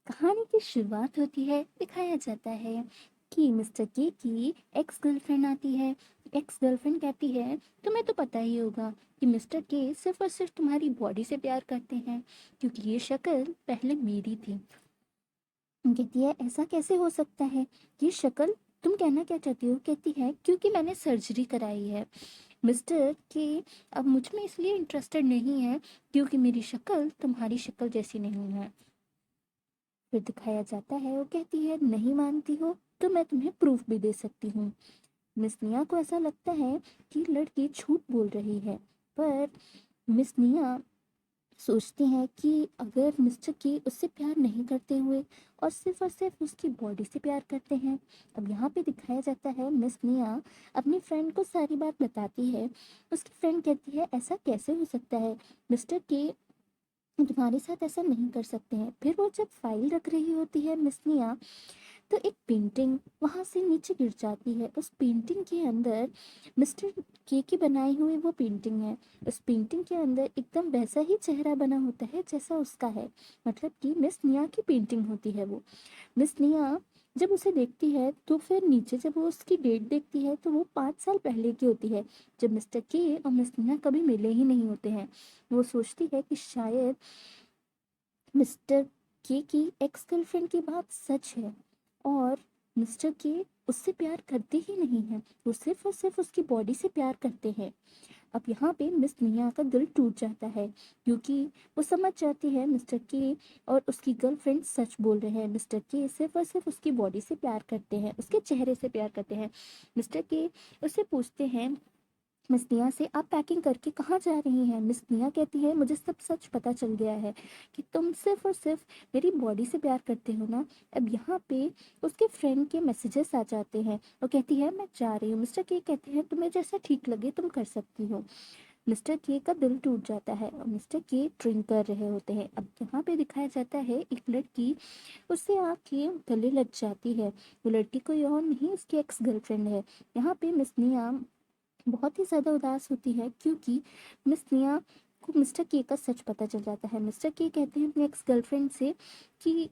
कहानी की शुरुआत होती है। दिखाया जाता है कि मिस्टर के की एक्स गर्लफ्रेंड आती है। एक्स गर्लफ्रेंड कहती है, तुम्हें तो पता ही होगा कि मिस्टर के सिर्फ और सिर्फ तुम्हारी बॉडी से प्यार करते हैं, क्योंकि ये शक्ल पहले मेरी थी। कहती है, ऐसा कैसे हो सकता है? ये शक्ल, तुम कहना क्या चाहती हो? कहती है, क्योंकि मैंने सर्जरी कराई है। मिस्टर के अब मुझ में इसलिए इंटरेस्टेड नहीं है क्योंकि मेरी शक्ल तुम्हारी शक्ल जैसी नहीं है। फिर दिखाया जाता है, वो कहती है, नहीं मानती हो तो मैं तुम्हें प्रूफ भी दे सकती हूँ। मिस निया को ऐसा लगता है कि लड़की झूठ बोल रही है, पर मिस निया सोचती हैं कि अगर मिस्टर की उससे प्यार नहीं करते हुए और सिर्फ उसकी बॉडी से प्यार करते हैं। अब यहाँ पे दिखाया जाता है, मिस निया अपनी फ्रेंड को सारी बात बताती है। उसकी फ्रेंड कहती है, ऐसा कैसे हो सकता है? मिस्टर के तुम्हारे साथ ऐसा नहीं कर सकते हैं। फिर वो जब फाइल रख रही होती है मिस निया, तो एक पेंटिंग वहां से नीचे गिर जाती है। उस पेंटिंग के अंदर मिस्टर के की बनाई हुई वो पेंटिंग है। उस पेंटिंग के अंदर एकदम वैसा ही चेहरा बना होता है जैसा उसका है, मतलब कि मिस निया की पेंटिंग होती है वो। मिस निया जब उसे देखती है तो फिर नीचे जब वो उसकी डेट देखती है तो वो 5 साल पहले की होती है, जब मिस्टर के और मिस निया कभी मिले ही नहीं होते हैं। वो सोचती है कि शायद मिस्टर के की एक्स गर्लफ्रेंड की बात सच है और मिस्टर के उससे प्यार करते ही नहीं हैं, वो सिर्फ और सिर्फ उसकी बॉडी से प्यार करते हैं। अब यहाँ पे मिस निया का दिल टूट जाता है, क्योंकि वो समझ जाती है मिस्टर के और उसकी गर्लफ्रेंड सच बोल रहे हैं। मिस्टर के सिर्फ और सिर्फ उसकी बॉडी से प्यार करते हैं, उसके चेहरे से प्यार करते हैं। मिस्टर के उससे पूछते हैं मिस निया से, आप पैकिंग करके कहाँ जा रही हैं? मिस निया कहती है, मुझे सब सच पता चल गया है कि तुम सिर्फ और सिर्फ मेरी बॉडी से प्यार करते हो ना। अब यहाँ पे उसके फ्रेंड के मैसेजेस आ जाते हैं। वो कहती है, मैं जा रही हूँ। मिस्टर के कहते हैं, तुम्हें जैसा ठीक लगे तुम कर सकती हो। मिस्टर के का दिल टूट जाता है और मिस्टर के ड्रिंक कर रहे होते हैं। अब यहाँ पे दिखाया जाता है, एक लड़की उससे आके गले लग जाती है। वो लड़की कोई और नहीं, उसकी एक्स गर्लफ्रेंड है। यहाँ पे मिस निया बहुत ही ज़्यादा उदास होती है, क्योंकि मिस निया को मिस्टर के का सच पता चल जाता है। मिस्टर के कहते हैं अपनी एक्स गर्लफ्रेंड से कि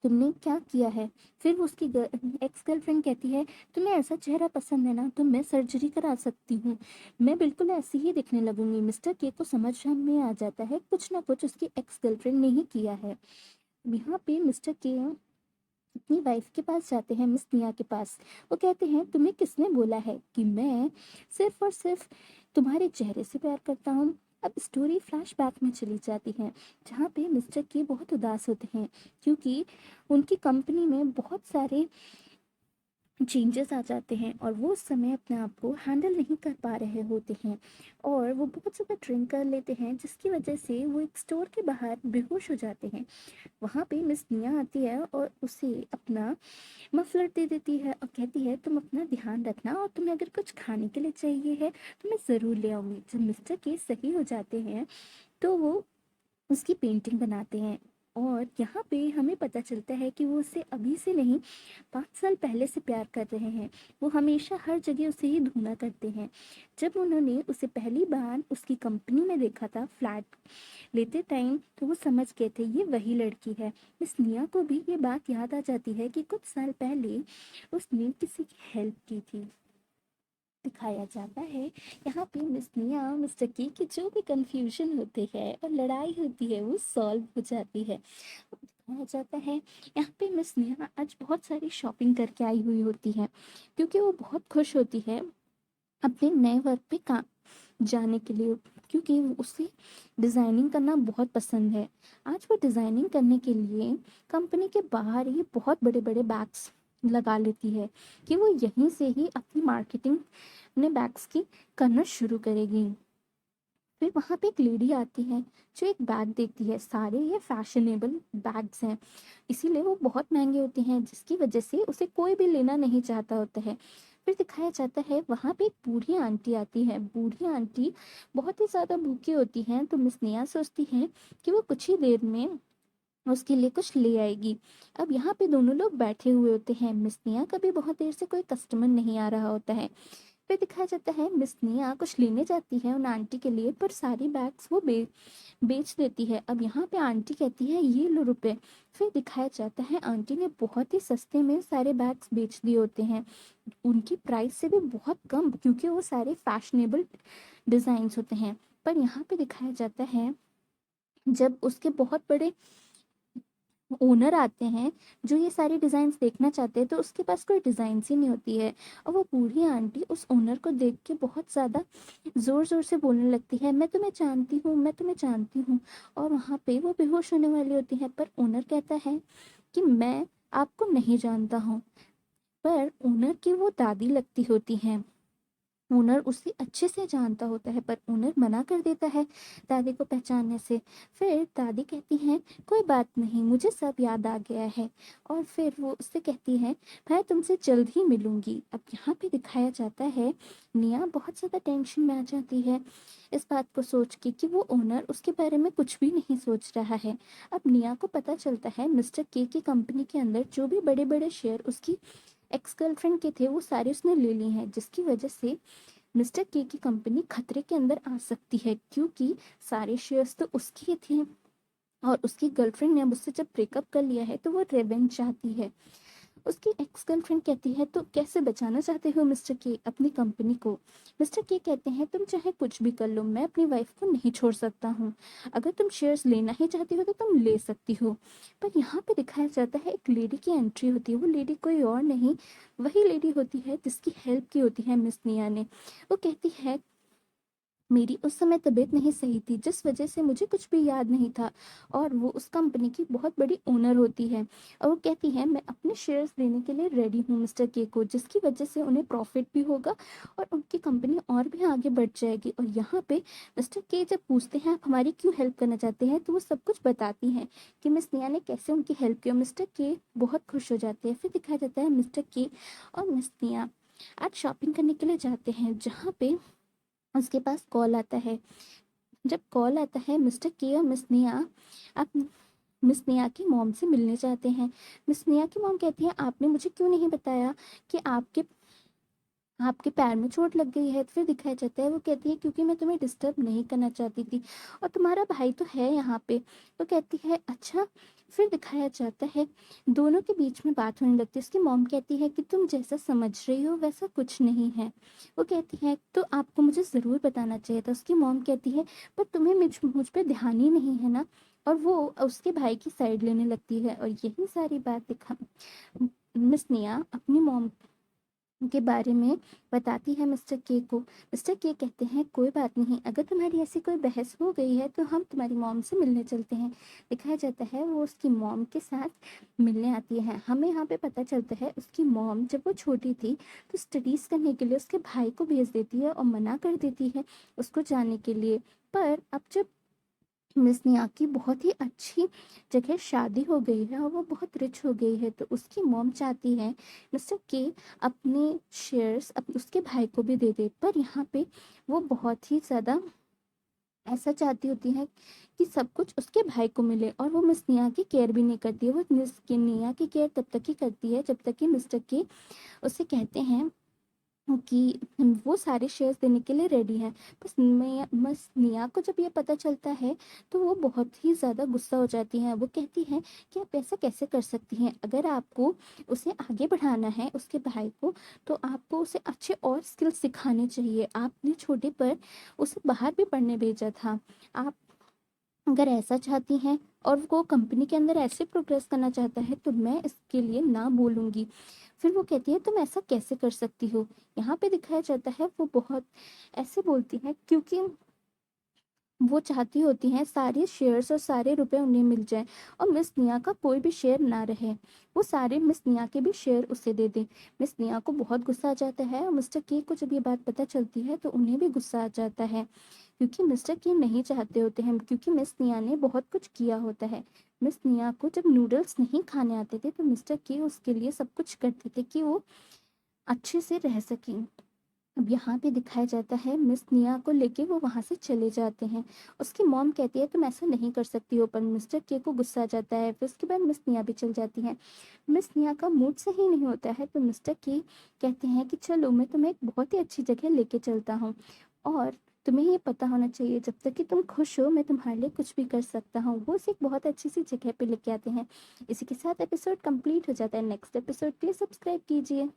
तुमने क्या किया है? फिर वो उसकी एक्स गर्लफ्रेंड कहती है, तुम्हें ऐसा चेहरा पसंद है ना, तो मैं सर्जरी करा सकती हूँ, मैं बिल्कुल ऐसी ही दिखने लगूंगी। मिस्टर के को समझ में आ जाता है कुछ ना कुछ उसकी एक्स गर्लफ्रेंड ने ही किया है। यहाँ पे मिस्टर के अपनी वाइफ के पास जाते हैं, मिस निया के पास। वो कहते हैं, तुम्हें किसने बोला है कि मैं सिर्फ और सिर्फ तुम्हारे चेहरे से प्यार करता हूँ? अब स्टोरी फ्लैशबैक में चली जाती है, जहाँ पे मिस्टर के बहुत उदास होते हैं, क्योंकि उनकी कंपनी में बहुत सारे चेंजेस आ जाते हैं और वो उस समय अपने आप को हैंडल नहीं कर पा रहे होते हैं और वो बहुत ज़्यादा ड्रिंक कर लेते हैं, जिसकी वजह से वो एक स्टोर के बाहर बेहोश हो जाते हैं। वहाँ पे मिस निया आती है और उसे अपना मफलर दे देती है और कहती है, तुम अपना ध्यान रखना और तुम्हें अगर कुछ खाने के लिए चाहिए है तो मैं ज़रूर ले आऊँगी। जब मिस्टर के सही हो जाते हैं तो वो उसकी पेंटिंग बनाते हैं और यहाँ पे हमें पता चलता है कि वो उससे अभी से नहीं, 5 साल पहले से प्यार कर रहे हैं। वो हमेशा हर जगह उसे ही ढूंढा करते हैं। जब उन्होंने उसे पहली बार उसकी कंपनी में देखा था फ्लैट लेते टाइम, तो वो समझ गए थे ये वही लड़की है। मिस निया को भी ये बात याद आ जाती है कि कुछ साल पहले उसने किसी की हेल्प की थी। दिखाया जाता है यहाँ पे मिस निया मिस्टर की जो भी कंफ्यूजन होते हैं और लड़ाई होती है वो सॉल्व हो जाती है। दिखाया जाता है यहाँ पे मिस निया आज बहुत सारी शॉपिंग करके आई हुई होती है, क्योंकि वो बहुत खुश होती है अपने नए वर्क पे काम जाने के लिए, क्योंकि उसे डिज़ाइनिंग करना बहुत पसंद है। आज वो डिज़ाइनिंग करने के लिए कंपनी के बाहर ही बहुत बड़े बड़े बैग्स लगा लेती है कि वो यहीं से ही अपनी मार्केटिंग अपने बैग्स की करना शुरू करेगी। फिर वहाँ पे एक लेडी आती है जो एक बैग देखती है। सारे ये फैशनेबल बैग्स हैं, इसीलिए वो बहुत महंगे होते हैं, जिसकी वजह से उसे कोई भी लेना नहीं चाहता होता है। फिर दिखाया जाता है वहाँ पे एक बूढ़ी आंटी आती है। बूढ़ी आंटी बहुत ही ज़्यादा भूखी होती हैं, तो मिस निया सोचती है कि वो कुछ ही देर में उसके लिए कुछ ले आएगी। अब यहाँ पे दोनों लोग बैठे हुए होते हैं। मिस निया का भी बहुत देर से कोई कस्टमर नहीं आ रहा होता है। फिर दिखाया जाता है मिस निया कुछ लेने जाती है उन आंटी के लिए, पर सारी बैग्स वो बेच देती है। अब यहाँ पे आंटी कहती है ये लो रुपए। फिर दिखाया जाता है आंटी ने बहुत ही सस्ते में सारे बैग्स बेच दिए होते हैं, उनकी प्राइस से भी बहुत कम, क्योंकि वो सारे फैशनेबल डिज़ाइंस होते हैं। पर यहाँ पे दिखाया जाता है जब उसके बहुत बड़े ओनर आते हैं जो ये सारी डिज़ाइंस देखना चाहते हैं, तो उसके पास कोई डिज़ाइंस ही नहीं होती है। और वो बूढ़ी आंटी उस ओनर को देख के बहुत ज़्यादा ज़ोर ज़ोर से बोलने लगती है, मैं तुम्हें जानती हूँ, मैं तुम्हें जानती हूँ। और वहाँ पे वो बेहोश होने वाली होती है, पर ओनर कहता है कि मैं आपको नहीं जानता हूँ। पर ओनर की वो दादी लगती होती हैं, ओनर उसे अच्छे से जानता होता है, पर ओनर मना कर देता है दादी को पहचानने से। फिर दादी कहती हैं कोई बात नहीं, मुझे सब याद आ गया है। और फिर वो उससे कहती है मैं तुमसे जल्द ही मिलूंगी। अब यहाँ पे दिखाया जाता है निया बहुत ज़्यादा टेंशन में आ जाती है इस बात को सोच के कि वो ओनर उसके बारे में कुछ भी नहीं सोच रहा है। अब निया को पता चलता है मिस्टर के की कंपनी के अंदर जो भी बड़े बड़े शेयर उसकी एक्स गर्लफ्रेंड के थे वो सारे उसने ले लिए हैं, जिसकी वजह से मिस्टर के की कंपनी खतरे के अंदर आ सकती है, क्योंकि सारे शेयर्स तो उसके ही थे। और उसकी गर्लफ्रेंड ने अब उससे जब ब्रेकअप कर लिया है तो वो रिवेंज चाहती है। उसकी एक्स गर्लफ्रेंड कहती है तो कैसे बचाना चाहते हो मिस्टर के अपनी कंपनी को। मिस्टर के कहते हैं तुम चाहे कुछ भी कर लो, मैं अपनी वाइफ को नहीं छोड़ सकता हूँ, अगर तुम शेयर्स लेना ही चाहती हो तो तुम ले सकती हो। पर यहाँ पे दिखाया जाता है एक लेडी की एंट्री होती है, वो लेडी कोई और नहीं वही लेडी होती है जिसकी हेल्प की होती है मिस निया ने। वो कहती है मेरी उस समय तबीयत नहीं सही थी जिस वजह से मुझे कुछ भी याद नहीं था। और वो उस कंपनी की बहुत बड़ी ओनर होती है, और वो कहती है मैं अपने शेयर्स देने के लिए रेडी हूँ मिस्टर के को, जिसकी वजह से उन्हें प्रॉफिट भी होगा और उनकी कंपनी और भी आगे बढ़ जाएगी। और यहाँ पे मिस्टर के जब पूछते हैं आप हमारी क्यों हेल्प करना चाहते हैं, तो वो सब कुछ बताती हैं कि मिस निया ने कैसे उनकी हेल्प की, और मिस्टर के बहुत खुश हो जाते हैं। फिर दिखाया जाता है मिस्टर के और मिस निया आज शॉपिंग करने के लिए जाते हैं, जहाँ पे उसके पास कॉल आता है। जब कॉल आता है मिस्टर के और मिस निया आप मिस निया की मॉम से मिलने चाहते हैं। मिस निया की मॉम कहती है आपने मुझे क्यों नहीं बताया कि आपके आपके पैर में चोट लग गई है। फिर दिखाया जाता है वो कहती है क्योंकि मैं तुम्हें डिस्टर्ब नहीं करना चाहती थी, और तुम्हारा भाई तो है यहाँ पे। तो कहती है अच्छा। फिर दिखाया जाता है दोनों के बीच में बात होने लगती है। उसकी मॉम कहती है कि तुम जैसा समझ रही हो वैसा कुछ नहीं है। वो कहती है तो आपको मुझे ज़रूर बताना चाहिए था। उसकी मॉम कहती है पर तुम्हें मुझ पे ध्यान ही नहीं है ना। और वो उसके भाई की साइड लेने लगती है, और यही सारी बात दिखा मिस निया अपनी मॉम के बारे में बताती है मिस्टर के को। मिस्टर के कहते हैं कोई बात नहीं, अगर तुम्हारी ऐसी कोई बहस हो गई है तो हम तुम्हारी मॉम से मिलने चलते हैं। दिखाया जाता है वो उसकी मॉम के साथ मिलने आती है। हमें यहाँ पे पता चलता है उसकी मॉम जब वो छोटी थी तो स्टडीज़ करने के लिए उसके भाई को भेज देती है और मना कर देती है उसको जाने के लिए। पर अब जब मिस निया की बहुत ही अच्छी जगह शादी हो गई है और वो बहुत रिच हो गई है, तो उसकी मॉम चाहती है मिस्टर के अपने शेयर्स उसके भाई को भी दे दे। पर यहाँ पे वो बहुत ही ज़्यादा ऐसा चाहती होती है कि सब कुछ उसके भाई को मिले, और वो मिस निया की केयर भी नहीं करती है। वो मिस की निया की केयर तब तक ही करती है जब तक कि मिस्टर के उसे कहते हैं कि वो सारे शेयर्स देने के लिए रेडी हैं। बस निया को जब ये पता चलता है तो वो बहुत ही ज़्यादा गुस्सा हो जाती हैं। वो कहती हैं कि आप ऐसा कैसे कर सकती हैं, अगर आपको उसे आगे बढ़ाना है उसके भाई को तो आपको उसे अच्छे और स्किल सिखाने चाहिए। आपने छोटे पर उसे बाहर भी पढ़ने भेजा था। आप अगर ऐसा चाहती हैं और वो कंपनी के अंदर ऐसे प्रोग्रेस करना चाहता है तो मैं इसके लिए ना बोलूँगी। फिर वो कहती है तुम ऐसा कैसे कर सकती हो। यहाँ पे दिखाया जाता है वो बहुत ऐसे बोलती है क्योंकि वो चाहती होती हैं सारे शेयर्स और सारे रुपए उन्हें मिल जाएं और मिस निया का कोई भी शेयर ना रहे। वो सारे मिस निया के भी शेयर उसे दे दें। मिस निया को बहुत गुस्सा आ जाता है, और मिस्टर के को जब ये बात पता चलती है तो उन्हें भी गुस्सा आ जाता है, क्योंकि मिस्टर के नहीं चाहते होते हैं, क्योंकि मिस निया ने बहुत कुछ किया होता है। मिस निया को जब नूडल्स नहीं खाने आते थे तो मिस्टर के उसके लिए सब कुछ करते थे कि वो अच्छे से रह सकें। अब यहाँ पे दिखाया जाता है मिस निया को लेके वो वहाँ से चले जाते हैं। उसकी मॉम कहती है तुम ऐसा नहीं कर सकती हो, पर मिस्टर के को गुस्सा आ जाता है। फिर उसके बाद मिस निया भी चल जाती हैं। मिस निया का मूड सही नहीं होता है तो मिस्टर के कहते हैं कि चलो मैं तुम्हें एक बहुत ही अच्छी जगह लेके चलता हूँ, और तुम्हें ये पता होना चाहिए जब तक कि तुम खुश हो मैं तुम्हारे लिए कुछ भी कर सकता हूँ। वो उसे एक बहुत अच्छी सी जगह पे लेके आते हैं। इसी के साथ एपिसोड कंप्लीट हो जाता है। नेक्स्ट एपिसोड के लिए सब्सक्राइब कीजिए।